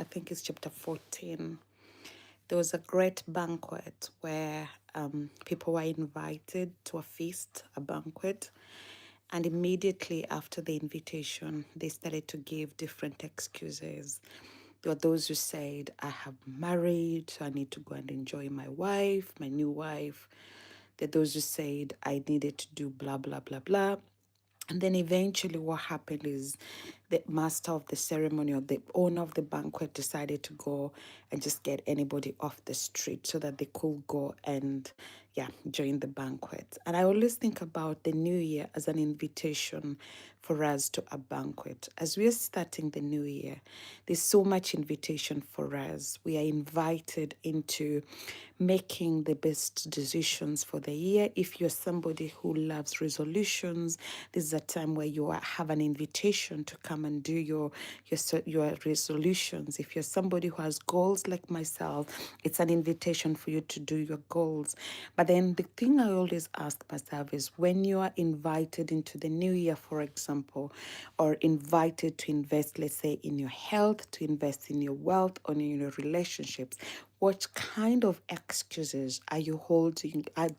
I think it's chapter 14. There was a great banquet where people were invited to a feast, a banquet. And immediately after the invitation, they started to give different excuses. There were those who said, I have married, so I need to go and enjoy my wife, my new wife. There are those who said, I needed to do blah, blah, blah, blah. And then eventually, what happened is the master of the ceremony or the owner of the banquet decided to go and just get anybody off the street so that they could go and, yeah, join the banquet. And I always think about the new year as an invitation for us to a banquet. As we are starting the new year, there's so much invitation for us. We are invited into making the best decisions for the year. If you're somebody who loves resolutions, this is a time where have an invitation to come and do your resolutions. If you're somebody who has goals like myself, it's an invitation for you to do your goals. But then the thing I always ask myself is when you are invited into the new year, for example, or invited to invest, let's say, in your health, to invest in your wealth, or in your relationships, what kind of excuses are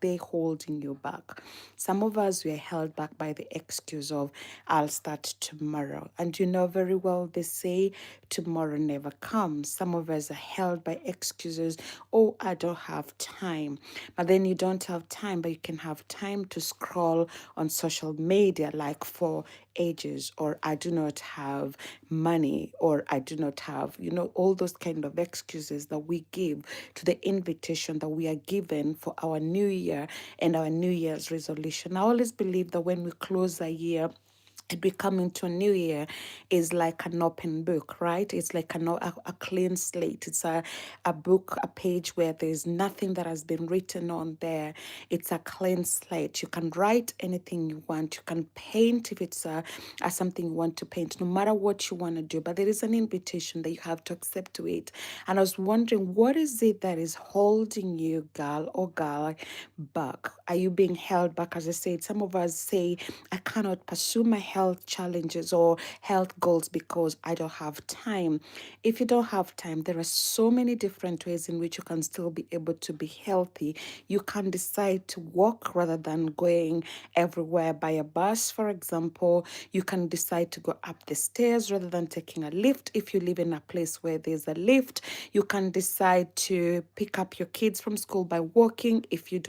they holding you back? Some of us, we are held back by the excuse of, I'll start tomorrow. And you know very well, they say tomorrow never comes. Some of us are held by excuses, oh, I don't have time. But then you don't have time, but you can have time to scroll on social media like for ages, or I do not have money, or I do not have, all those kind of excuses that we give to the invitation that we are given for our new year and our new year's resolution. I always believe that when we close a year, and we come into a new year is like an open book, right? It's like a clean slate. It's a book, a page where there's nothing that has been written on there. It's a clean slate. You can write anything you want. You can paint if it's something you want to paint, no matter what you want to do. But there is an invitation that you have to accept to it. And I was wondering, what is it that is holding you, girl or guy, back? Are you being held back? As I said, some of us say, I cannot pursue my health challenges or health goals because I don't have time. If you don't have time, there are so many different ways in which you can still be able to be healthy. You can decide to walk rather than going everywhere by a bus, for example. You can decide to go up the stairs rather than taking a lift if you live in a place where there's a lift. You can decide to pick up your kids from school by walking if you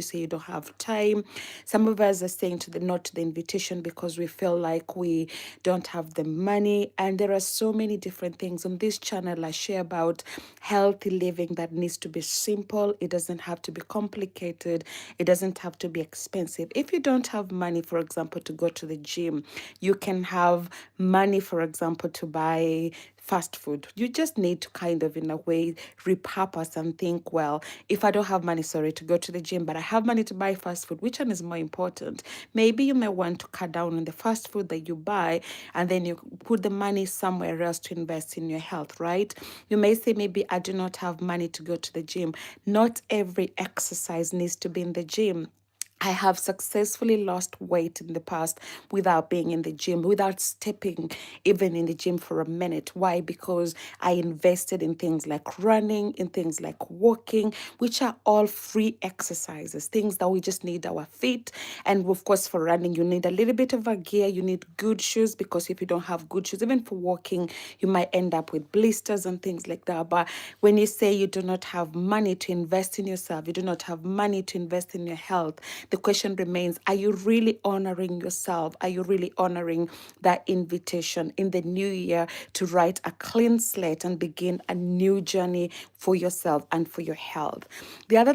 say you don't have time. Some of us are saying to the no to the invitation because we feel like we don't have the money. And there are so many different things on this channel. I share about healthy living that needs to be simple. It doesn't have to be complicated. It doesn't have to be expensive. If you don't have money, for example, to go to the gym, you can have money, for example, to buy fast food. You just need to kind of, in a way, repurpose and think, well, if I don't have money, sorry, to go to the gym, but I have money to buy fast food, which one is more important? Maybe you may want to cut down on the fast food that you buy, and then you put the money somewhere else to invest in your health, right? You may say, maybe I do not have money to go to the gym. Not every exercise needs to be in the gym. I have successfully lost weight in the past without being in the gym, without stepping even in the gym for a minute. Why? Because I invested in things like running, in things like walking, which are all free exercises, things that we just need our feet. And of course, for running, you need a little bit of a gear. You need good shoes, because if you don't have good shoes, even for walking, you might end up with blisters and things like that. But when you say you do not have money to invest in yourself, you do not have money to invest in your health, the question remains, are you really honoring yourself? Are you really honoring that invitation in the new year to write a clean slate and begin a new journey for yourself and for your health? The other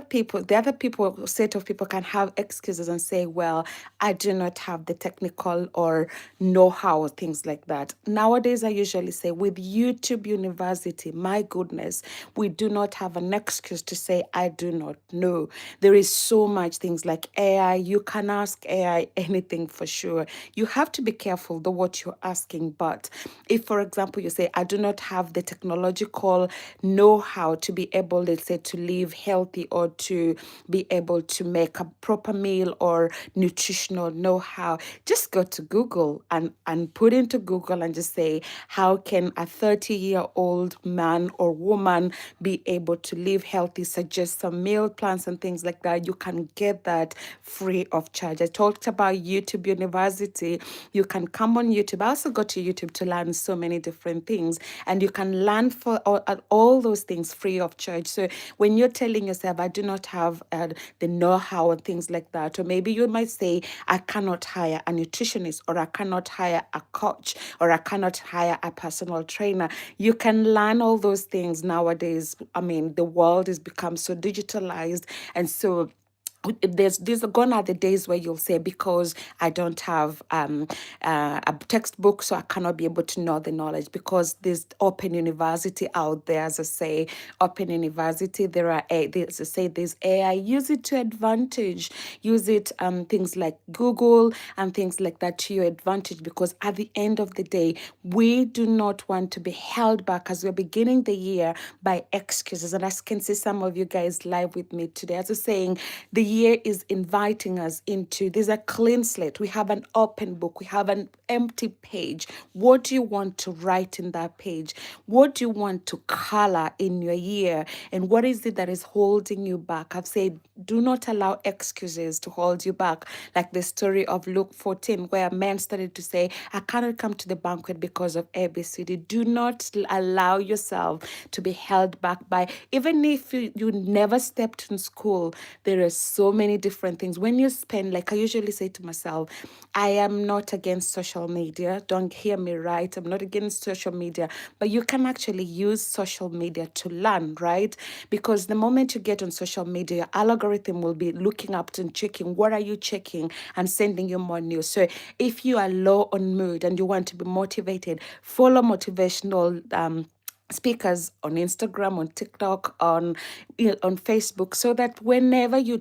set of people can have excuses and say, well, I do not have the technical or know-how, things like that. Nowadays, I usually say with YouTube University, my goodness, we do not have an excuse to say, I do not know. There is so much things like AI, you can ask AI anything for sure. You have to be careful the what you're asking. But if, for example, you say, I do not have the technological know-how to be able, let's say, to live healthy or to be able to make a proper meal or nutritional know-how, just go to Google and put into Google and just say, how can a 30-year-old man or woman be able to live healthy? Suggest some meal plans and things like that. You can get that free of charge. I talked about YouTube University. You can come on YouTube. I also go to YouTube to learn so many different things, and you can learn for all those things free of charge. So when you're telling yourself, I do not have the know-how and things like that, or maybe you might say, I cannot hire a nutritionist, or I cannot hire a coach, or I cannot hire a personal trainer. You can learn all those things nowadays. I mean, the world has become so digitalized, and so there's gone are the days where you'll say, because I don't have a textbook, so I cannot be able to know the knowledge. Because there's open university out there, as I say, open university, as I say, there's AI. Use it to advantage. Use it things like Google and things like that to your advantage, because at the end of the day, we do not want to be held back as we're beginning the year by excuses. And I can see some of you guys live with me today. As I was saying, the year is inviting us into, there's a clean slate. We have an open book. We have an empty page. What do you want to write in that page? What do you want to color in your year? And what is it that is holding you back? I've said, do not allow excuses to hold you back. Like the story of Luke 14, where a man started to say, I cannot come to the banquet because of ABCD. Do not allow yourself to be held back by, even if you never stepped in school, there are so many different things. When you spend, like I usually say to myself, I am not against social media. Don't hear me right. I'm not against social media, but you can actually use social media to learn, right? Because the moment you get on social media, your algorithm will be looking up and checking, what are you checking, and sending you more news. So if you are low on mood and you want to be motivated, follow motivational speakers on Instagram, on TikTok, on Facebook, so that whenever you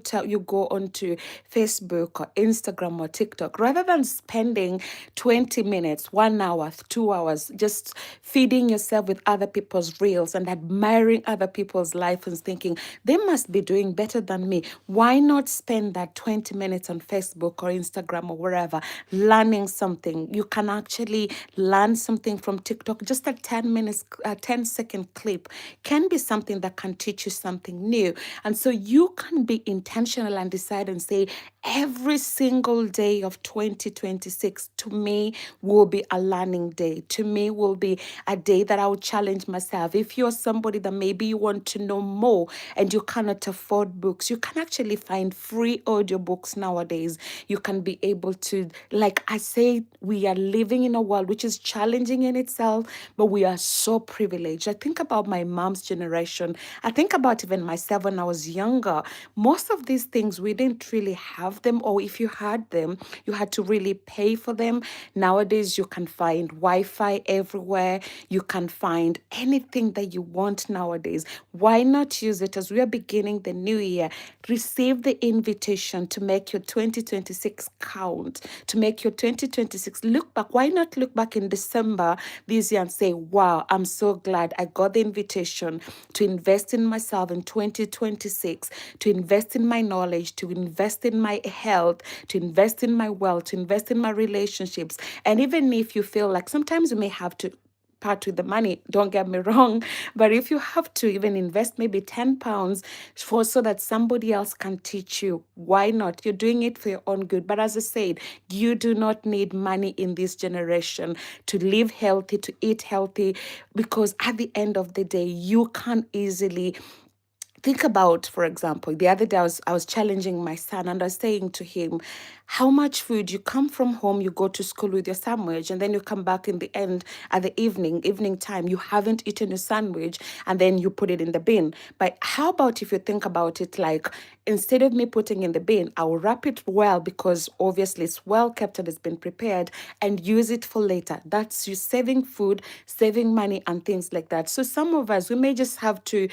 go onto Facebook or Instagram or TikTok, rather than spending 20 minutes, 1 hour, 2 hours just feeding yourself with other people's reels and admiring other people's life and thinking they must be doing better than me, why not spend that 20 minutes on Facebook or Instagram or wherever learning something? You can actually learn something from TikTok. Just a 10-second clip can be something that can teach you something new. And so you can be intentional and decide and say, every single day of 2026 to me will be a learning day. To me will be a day that I will challenge myself. If you're somebody that maybe you want to know more and you cannot afford books, you can actually find free audiobooks nowadays. You can be able to, like I say, we are living in a world which is challenging in itself, but we are so privileged. I think about my mom's generation. I think about even myself when I was younger. Most of these things, we didn't really have them, or if you had them, you had to really pay for them. Nowadays, you can find Wi-Fi everywhere. You can find anything that you want nowadays. Why not use it as we are beginning the new year? Receive the invitation to make your 2026 count, to make your 2026 look back. Why not look back in December this year and say, wow, I'm so glad I got the invitation to invest in myself in 2026, to invest in my knowledge, to invest in my health, to invest in my wealth, to invest in my relationships. And even if you feel like sometimes you may have to part with the money, don't get me wrong, but if you have to even invest maybe 10 pounds for so that somebody else can teach you, why not? You're doing it for your own good. But as I said, you do not need money in this generation to live healthy, to eat healthy, because at the end of the day, you can easily think about, for example, the other day I was challenging my son and I was saying to him, how much food you come from home, you go to school with your sandwich, and then you come back in the end at the evening time, you haven't eaten a sandwich, and then you put it in the bin. But how about if you think about it, like, instead of me putting in the bin, I will wrap it well, because obviously it's well kept and it's been prepared, and use it for later. That's you saving food, saving money, and things like that. So some of us, we may just have to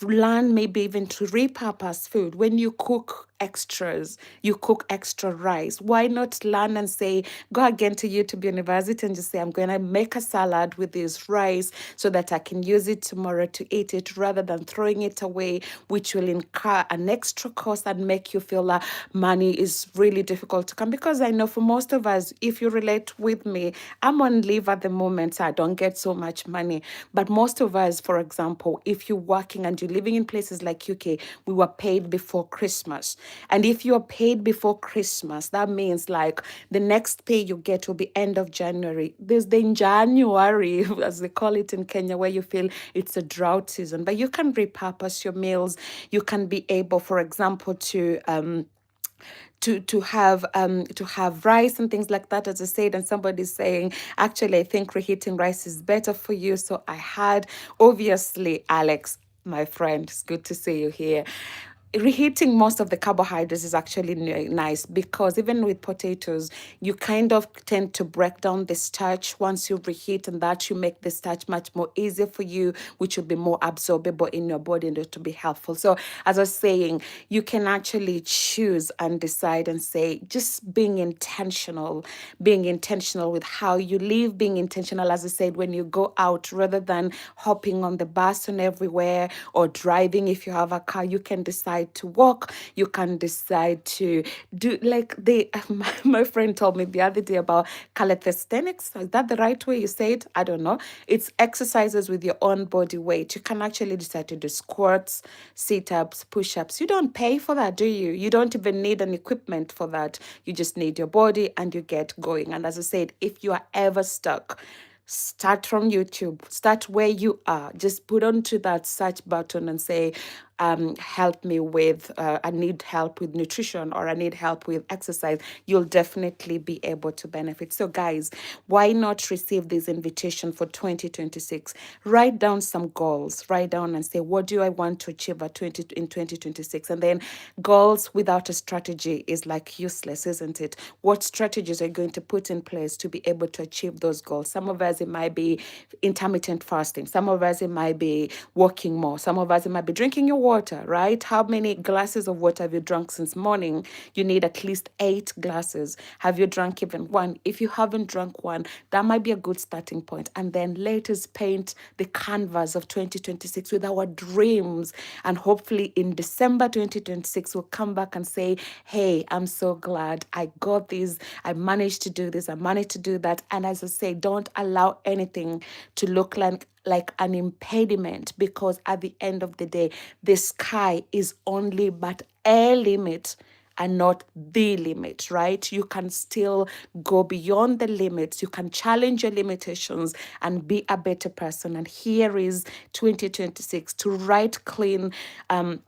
learn maybe even to repurpose food. When you cook extras. You cook extra rice. Why not learn and say, go again to YouTube University and just say, I'm going to make a salad with this rice so that I can use it tomorrow to eat it rather than throwing it away, which will incur an extra cost and make you feel like money is really difficult to come. Because I know for most of us, if you relate with me, I'm on leave at the moment, so I don't get so much money. But most of us, for example, if you're working and you're living in places like UK, we were paid before Christmas. And if you're paid before Christmas, that means like the next pay you get will be end of January. There's the January, as they call it in Kenya, where you feel it's a drought season, but you can repurpose your meals. You can be able, for example, to have rice and things like that, as I said. And somebody's saying, actually, I think reheating rice is better for you. So I had, obviously, Alex, my friend, it's good to see you here. Reheating most of the carbohydrates is actually nice, because even with potatoes, you kind of tend to break down the starch once you reheat, and that you make the starch much more easier for you, which will be more absorbable in your body and it will be helpful. So as I was saying, you can actually choose and decide and say, just being intentional with how you live, being intentional, as I said, when you go out, rather than hopping on the bus and everywhere, or driving. If you have a car, you can decide to walk. You can decide to do like my friend told me the other day about calisthenics. Is that the right way you say it? I don't know. It's exercises with your own body weight. You can actually decide to do squats, sit-ups, push-ups. You don't pay for that, do you? You don't even need an equipment for that. You just need your body and you get going. And as I said, if you are ever stuck, start from YouTube. Start where you are. Just put onto that search button and say, help me with, I need help with nutrition, or I need help with exercise. You'll definitely be able to benefit. So guys, why not receive this invitation for 2026? Write down some goals. Write down and say, what do I want to achieve in 2026? And then goals without a strategy is like useless, isn't it? What strategies are you going to put in place to be able to achieve those goals? Some of us, it might be intermittent fasting. Some of us, it might be walking more. Some of us, it might be drinking your water, right? How many glasses of water have you drunk since morning? You need at least 8 glasses. Have you drunk even one? If you haven't drunk one, that might be a good starting point. And then let us paint the canvas of 2026 with our dreams. And hopefully in December 2026, we'll come back and say, hey, I'm so glad I got this. I managed to do this. I managed to do that. And as I say, don't allow anything to look like an impediment, because at the end of the day, the sky is only but a limit and not the limit, right? You can still go beyond the limits. You can challenge your limitations and be a better person. And here is 2026 to write clean, and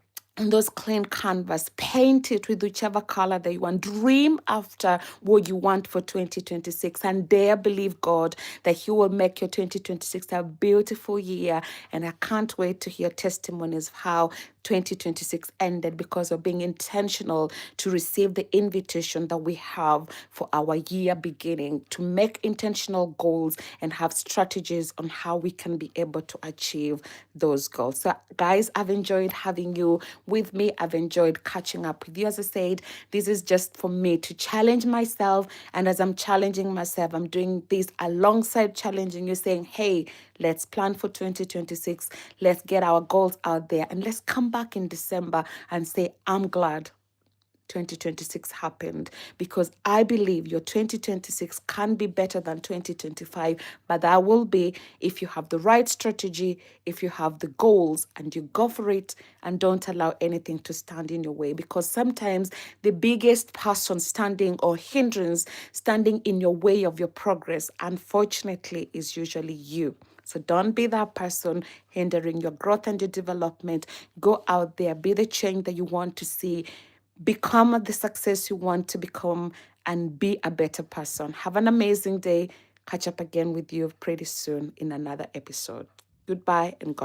those clean canvas, paint it with whichever color that you want. Dream after what you want for 2026, and dare believe God that He will make your 2026 a beautiful year. And I can't wait to hear testimonies of how 2026 ended, because of being intentional to receive the invitation that we have for our year beginning, to make intentional goals and have strategies on how we can be able to achieve those goals. So guys, I've enjoyed having you with me. I've enjoyed catching up with you. As I said, this is just for me to challenge myself. And as I'm challenging myself, I'm doing this alongside challenging you, saying, hey, let's plan for 2026. Let's get our goals out there. And let's come back in December and say, I'm glad 2026 happened, because I believe your 2026 can be better than 2025, but that will be if you have the right strategy, if you have the goals and you go for it, and don't allow anything to stand in your way. Because sometimes the biggest person standing, or hindrance standing in your way of your progress, unfortunately, is usually you. So don't be that person hindering your growth and your development. Go out there, be the change that you want to see, become the success you want to become, and be a better person. Have an amazing day. Catch up again with you pretty soon in another episode. Goodbye and God